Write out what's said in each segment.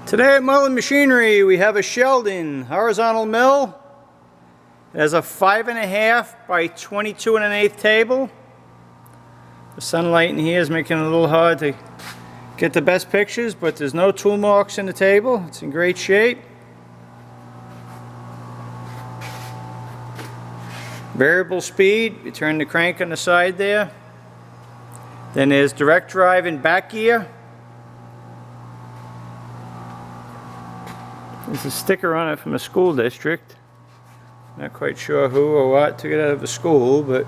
Today at Mullin Machinery we have a Sheldon horizontal mill. It has a 5.5 by 22 1/8 table. The sunlight in here is making it a little hard to get the best pictures, but there's no tool marks in the table. It's in great shape. Variable speed, you turn the crank on the side there. Then there's direct drive and back gear. There's a sticker on it from a school district. Not quite sure who or what took it out of the school, but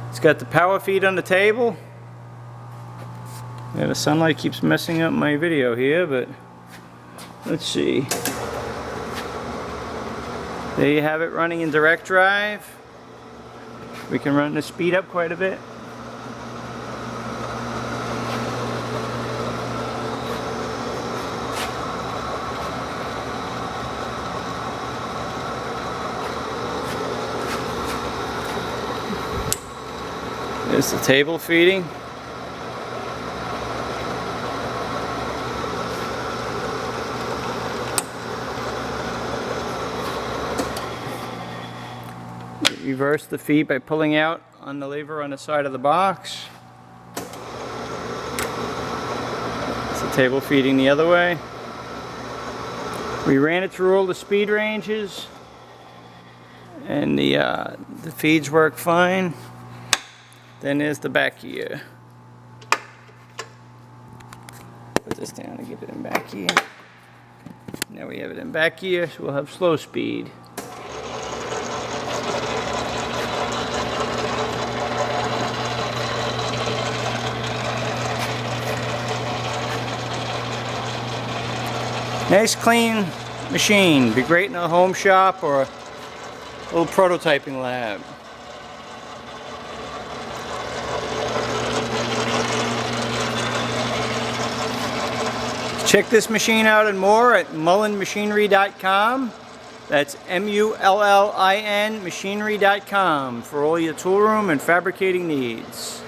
it's got the power feed on the table. Yeah, the sunlight keeps messing up my video here, but let's see. There you have it running in direct drive. We can run the speed up quite a bit. There's the table feeding. Reverse the feed by pulling out on the lever on the side of the box. It's the table feeding the other way. We ran it through all the speed ranges, and the feeds work fine. Then there's the back gear. Put this down and get it in back gear. Now we have it in back gear, so we'll have slow speed. Nice clean machine. Be great in a home shop or a little prototyping lab. Check this machine out and more at mullinmachinery.com. That's MULLIN machinery.com for all your tool room and fabricating needs.